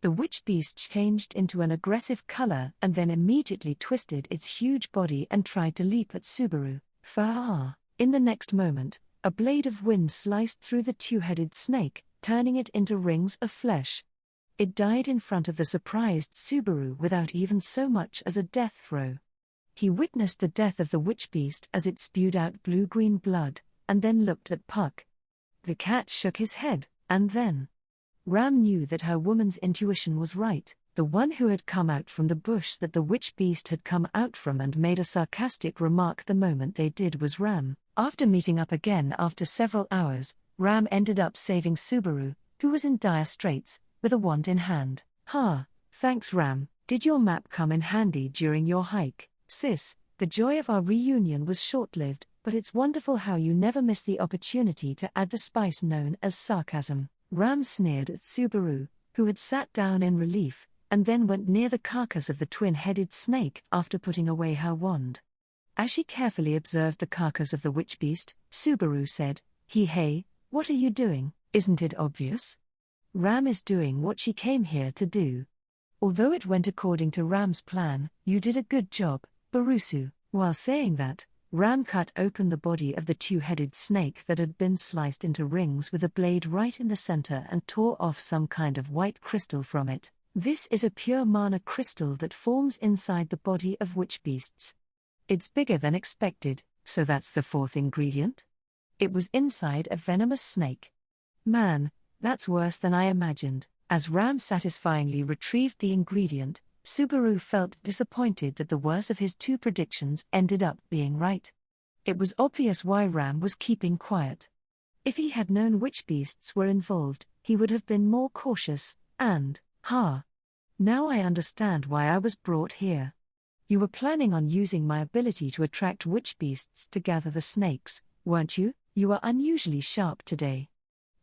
The witch beast changed into an aggressive color and then immediately twisted its huge body and tried to leap at Subaru. Far! In the next moment, a blade of wind sliced through the two-headed snake, turning it into rings of flesh. It died in front of the surprised Subaru without even so much as a death throw. He witnessed the death of the witch beast as it spewed out blue-green blood, and then looked at Puck. The cat shook his head, and then Ram knew that her woman's intuition was right, the one who had come out from the bush that the witch beast had come out from and made a sarcastic remark the moment they did was Ram. After meeting up again after several hours, Ram ended up saving Subaru, who was in dire straits, with a wand in hand. Thanks Ram, did your map come in handy during your hike? Sis, the joy of our reunion was short-lived, but it's wonderful how you never miss the opportunity to add the spice known as sarcasm. Ram sneered at Subaru, who had sat down in relief, and then went near the carcass of the twin-headed snake after putting away her wand. As she carefully observed the carcass of the witch beast, Subaru said, Hey, what are you doing? Isn't it obvious? Ram is doing what she came here to do. Although it went according to Ram's plan, you did a good job, Barusu. While saying that, Ram cut open the body of the two-headed snake that had been sliced into rings with a blade right in the center and tore off some kind of white crystal from it. This is a pure mana crystal that forms inside the body of witch beasts. It's bigger than expected, so that's the fourth ingredient? It was inside a venomous snake. Man, that's worse than I imagined. As Ram satisfyingly retrieved the ingredient, Subaru felt disappointed that the worst of his two predictions ended up being right. It was obvious why Ram was keeping quiet. If he had known which beasts were involved, he would have been more cautious, and, now I understand why I was brought here. You were planning on using my ability to attract witch beasts to gather the snakes, weren't you? You are unusually sharp today.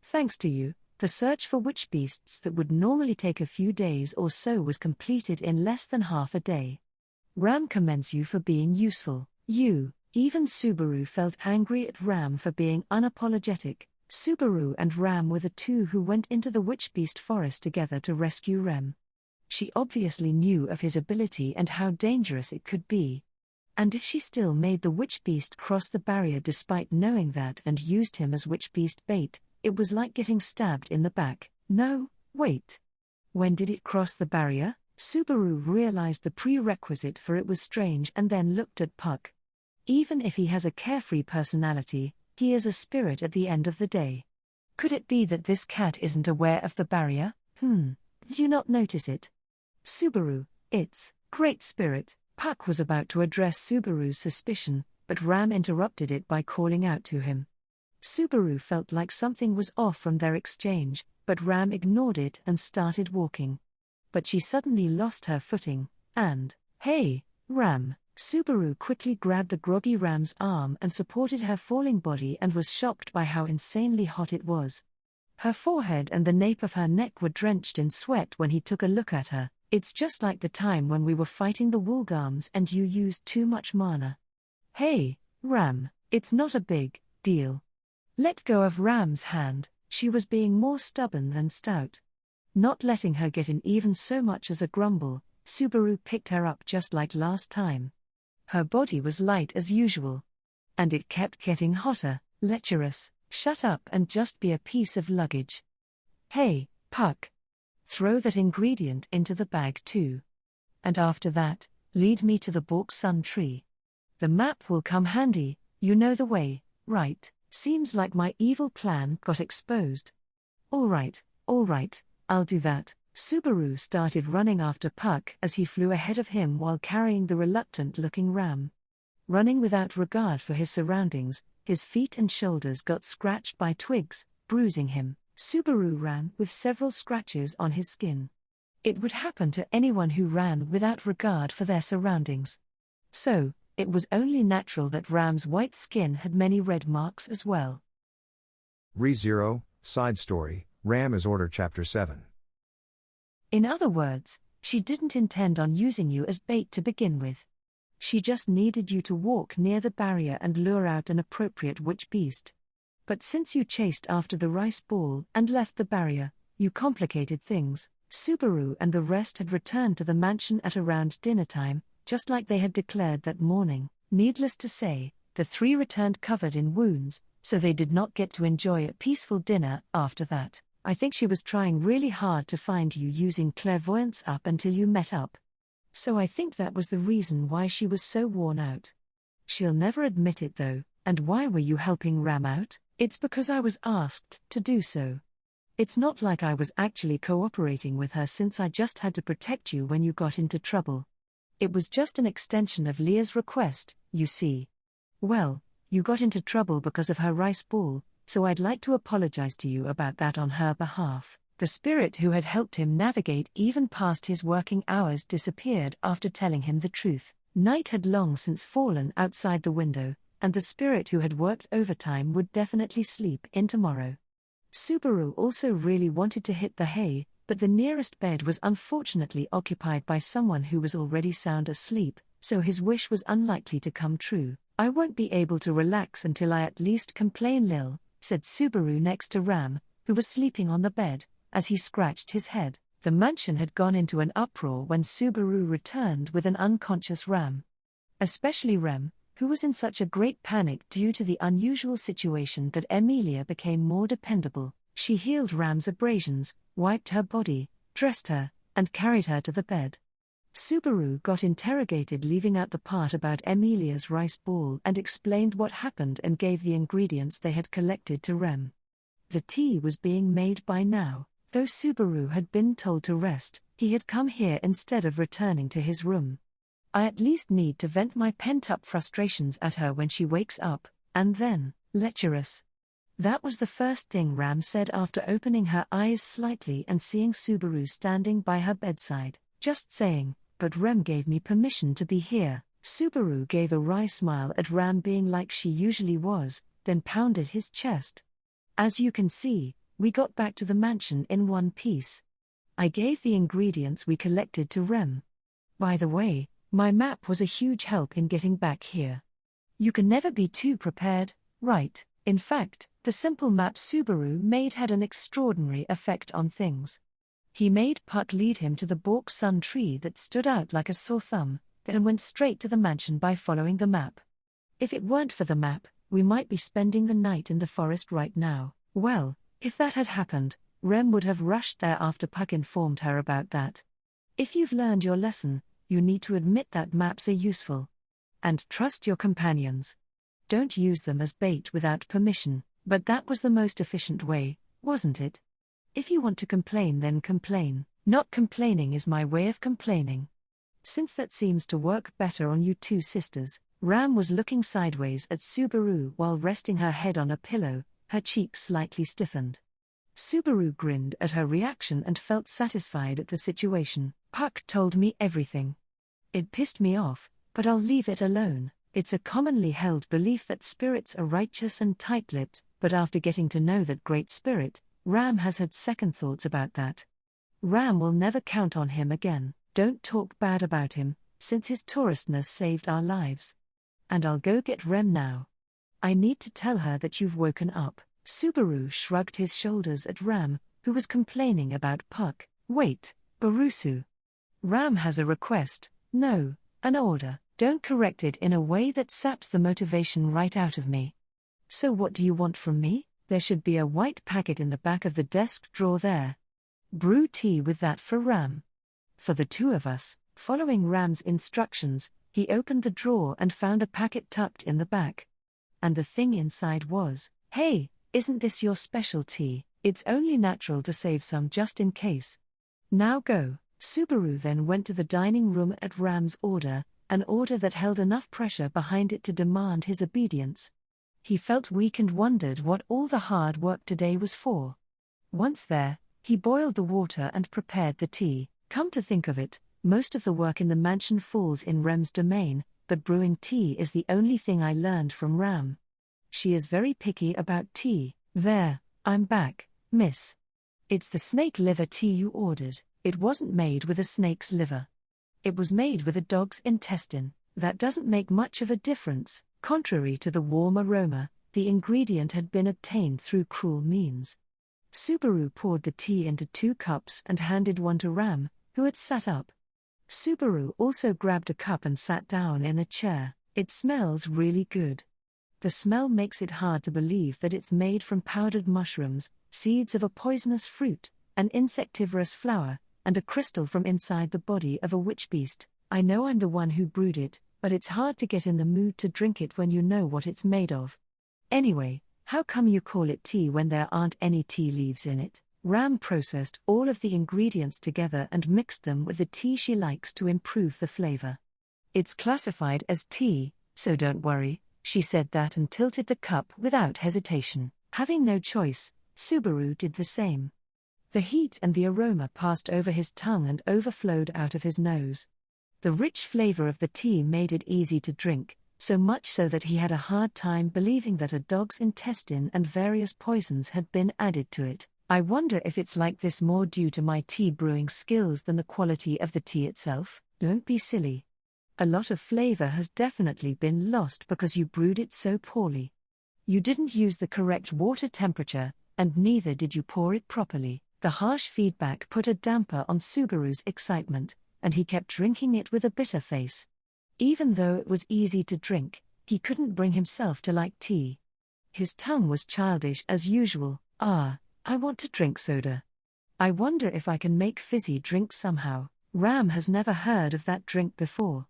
Thanks to you, the search for witch beasts that would normally take a few days or so was completed in less than half a day. Ram commends you for being useful. Even Subaru felt angry at Ram for being unapologetic. Subaru and Ram were the two who went into the witch beast forest together to rescue Rem. She obviously knew of his ability and how dangerous it could be. And if she still made the witch beast cross the barrier despite knowing that and used him as witch beast bait, it was like getting stabbed in the back. No, wait. When did it cross the barrier? Subaru realized the prerequisite for it was strange and then looked at Puck. Even if he has a carefree personality, he is a spirit at the end of the day. Could it be that this cat isn't aware of the barrier? Did you not notice it? Subaru, it's Great Spirit. Puck was about to address Subaru's suspicion, but Ram interrupted it by calling out to him. Subaru felt like something was off from their exchange, but Ram ignored it and started walking. But she suddenly lost her footing, and, Hey, Ram! Subaru quickly grabbed the groggy Ram's arm and supported her falling body and was shocked by how insanely hot it was. Her forehead and the nape of her neck were drenched in sweat when he took a look at her. It's just like the time when we were fighting the Woolgarms and you used too much mana. Hey, Ram, it's not a big deal. Let go of Ram's hand. She was being more stubborn than stout. Not letting her get in even so much as a grumble, Subaru picked her up just like last time. Her body was light as usual. And it kept getting hotter. Lecherous, shut up and just be a piece of luggage. Hey, Puck. Throw that ingredient into the bag too. And after that, lead me to the Bork Sun tree. The map will come handy, you know the way, right? Seems like my evil plan got exposed. All right, I'll do that. Subaru started running after Puck as he flew ahead of him while carrying the reluctant-looking Ram. Running without regard for his surroundings, his feet and shoulders got scratched by twigs, bruising him. Subaru ran with several scratches on his skin. It would happen to anyone who ran without regard for their surroundings. So, it was only natural that Ram's white skin had many red marks as well. ReZero, Side Story, Ram is Order Chapter 7. In other words, she didn't intend on using you as bait to begin with. She just needed you to walk near the barrier and lure out an appropriate witch beast. But since you chased after the rice ball and left the barrier, you complicated things. Subaru and the rest had returned to the mansion at around dinner time, just like they had declared that morning. Needless to say, The three returned covered in wounds, so they did not get to enjoy a peaceful dinner after that. I think she was trying really hard to find you using clairvoyance up until you met up. So I think that was the reason why she was so worn out. She'll never admit it though. And why were you helping Ram out? It's because I was asked to do so. It's not like I was actually cooperating with her, since I just had to protect you when you got into trouble. It was just an extension of Leah's request, you see. Well, you got into trouble because of her rice ball, so I'd like to apologize to you about that on her behalf. The spirit who had helped him navigate even past his working hours disappeared after telling him the truth. Night had long since fallen outside the window, and the spirit who had worked overtime would definitely sleep in tomorrow. Subaru also really wanted to hit the hay, but the nearest bed was unfortunately occupied by someone who was already sound asleep, so his wish was unlikely to come true. I won't be able to relax until I at least complain, Lil, said Subaru next to Ram, who was sleeping on the bed, as he scratched his head. The mansion had gone into an uproar when Subaru returned with an unconscious Ram. Especially Rem, who was in such a great panic due to the unusual situation that Emilia became more dependable. She healed Ram's abrasions, wiped her body, dressed her, and carried her to the bed. Subaru got interrogated, leaving out the part about Emilia's rice ball, and explained what happened and gave the ingredients they had collected to Rem. The tea was being made by now. Though Subaru had been told to rest, he had come here instead of returning to his room. I at least need to vent my pent-up frustrations at her when she wakes up, and then, lecherous. That was the first thing Ram said after opening her eyes slightly and seeing Subaru standing by her bedside. Just saying, but Rem gave me permission to be here. Subaru gave a wry smile at Ram being like she usually was, then pounded his chest. As you can see, we got back to the mansion in one piece. I gave the ingredients we collected to Rem. By the way, my map was a huge help in getting back here. You can never be too prepared, right? In fact, the simple map Subaru made had an extraordinary effect on things. He made Puck lead him to the Bork Sun tree that stood out like a sore thumb, then went straight to the mansion by following the map. If it weren't for the map, we might be spending the night in the forest right now. Well, if that had happened, Rem would have rushed there after Puck informed her about that. If you've learned your lesson, you need to admit that maps are useful. And trust your companions. Don't use them as bait without permission, but that was the most efficient way, wasn't it? If you want to complain, then complain. Not complaining is my way of complaining. Since that seems to work better on you two sisters. Ram was looking sideways at Subaru while resting her head on a pillow, her cheeks slightly stiffened. Subaru grinned at her reaction and felt satisfied at the situation. Puck told me everything. It pissed me off, but I'll leave it alone. It's a commonly held belief that spirits are righteous and tight-lipped, but after getting to know that great spirit, Ram has had second thoughts about that. Ram will never count on him again. Don't talk bad about him, since his touristness saved our lives. And I'll go get Rem now. I need to tell her that you've woken up. Subaru shrugged his shoulders at Ram, who was complaining about Puck. Wait, Barusu. Ram has a request, no, an order. Don't correct it in a way that saps the motivation right out of me. So what do you want from me? There should be a white packet in the back of the desk drawer there. Brew tea with that for Ram. For the two of us. Following Ram's instructions, he opened the drawer and found a packet tucked in the back. And the thing inside was, hey, isn't this your specialty? It's only natural to save some just in case. Now go. Subaru then went to the dining room at Ram's order, an order that held enough pressure behind it to demand his obedience. He felt weak and wondered what all the hard work today was for. Once there, he boiled the water and prepared the tea. Come to think of it, most of the work in the mansion falls in Rem's domain, but brewing tea is the only thing I learned from Ram. She is very picky about tea. There, I'm back, miss. It's the snake liver tea you ordered. It wasn't made with a snake's liver. It was made with a dog's intestine. That doesn't make much of a difference. Contrary to the warm aroma, the ingredient had been obtained through cruel means. Subaru poured the tea into 2 cups and handed one to Ram, who had sat up. Subaru also grabbed a cup and sat down in a chair. It smells really good. The smell makes it hard to believe that it's made from powdered mushrooms, seeds of a poisonous fruit, an insectivorous flower, and a crystal from inside the body of a witch beast. I know I'm the one who brewed it, but it's hard to get in the mood to drink it when you know what it's made of. Anyway, how come you call it tea when there aren't any tea leaves in it? Ram processed all of the ingredients together and mixed them with the tea she likes to improve the flavor. It's classified as tea, so don't worry, she said that and tilted the cup without hesitation. Having no choice, Subaru did the same. The heat and the aroma passed over his tongue and overflowed out of his nose. The rich flavor of the tea made it easy to drink, so much so that he had a hard time believing that a dog's intestine and various poisons had been added to it. I wonder if it's like this more due to my tea brewing skills than the quality of the tea itself. Don't be silly. A lot of flavor has definitely been lost because you brewed it so poorly. You didn't use the correct water temperature, and neither did you pour it properly. The harsh feedback put a damper on Subaru's excitement, and he kept drinking it with a bitter face. Even though it was easy to drink, he couldn't bring himself to like tea. His tongue was childish as usual. I want to drink soda. I wonder if I can make fizzy drink somehow. Ram has never heard of that drink before.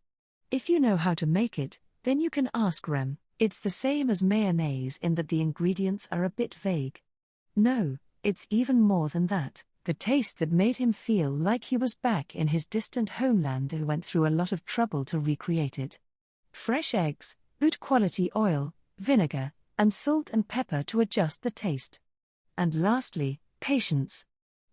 If you know how to make it, then you can ask Rem. It's the same as mayonnaise in that the ingredients are a bit vague. No, it's even more than that. The taste that made him feel like he was back in his distant homeland who went through a lot of trouble to recreate it. Fresh eggs, good quality oil, vinegar, and salt and pepper to adjust the taste. And lastly, patience.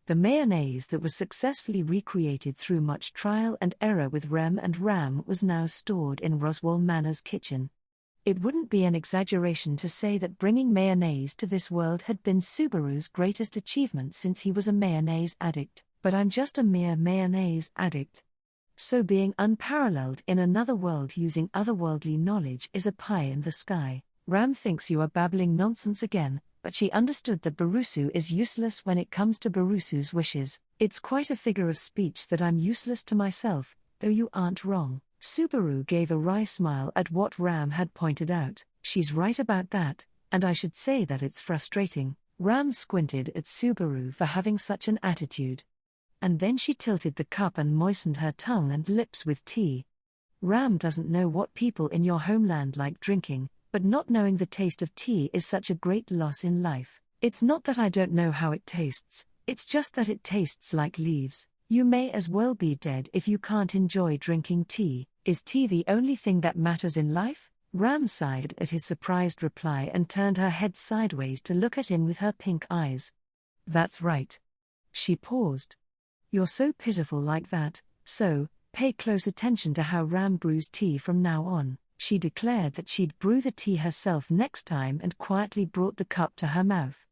The mayonnaise that was successfully recreated through much trial and error with Rem and Ram was now stored in Roswell Manor's kitchen. It wouldn't be an exaggeration to say that bringing mayonnaise to this world had been Subaru's greatest achievement since he was a mayonnaise addict, but I'm just a mere mayonnaise addict. So being unparalleled in another world using otherworldly knowledge is a pie in the sky. Ram thinks you are babbling nonsense again, but she understood that Barusu is useless when it comes to Barusu's wishes. It's quite a figure of speech that I'm useless to myself, though you aren't wrong. Subaru gave a wry smile at what Ram had pointed out. She's right about that, and I should say that it's frustrating. Ram squinted at Subaru for having such an attitude. And then she tilted the cup and moistened her tongue and lips with tea. Ram doesn't know what people in your homeland like drinking, but not knowing the taste of tea is such a great loss in life. It's not that I don't know how it tastes, it's just that it tastes like leaves. You may as well be dead if you can't enjoy drinking tea. Is tea the only thing that matters in life? Ram sighed at his surprised reply and turned her head sideways to look at him with her pink eyes. That's right. She paused. You're so pitiful like that, so, pay close attention to how Ram brews tea from now on. She declared that she'd brew the tea herself next time and quietly brought the cup to her mouth.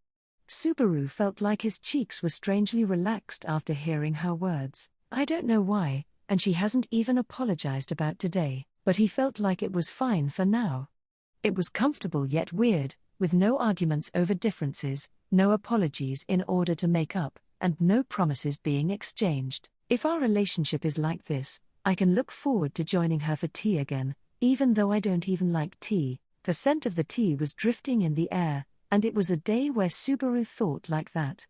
Subaru felt like his cheeks were strangely relaxed after hearing her words. I don't know why, and she hasn't even apologized about today, but he felt like it was fine for now. It was comfortable yet weird, with no arguments over differences, no apologies in order to make up, and no promises being exchanged. If our relationship is like this, I can look forward to joining her for tea again, even though I don't even like tea. The scent of the tea was drifting in the air, and it was a day where Subaru thought like that.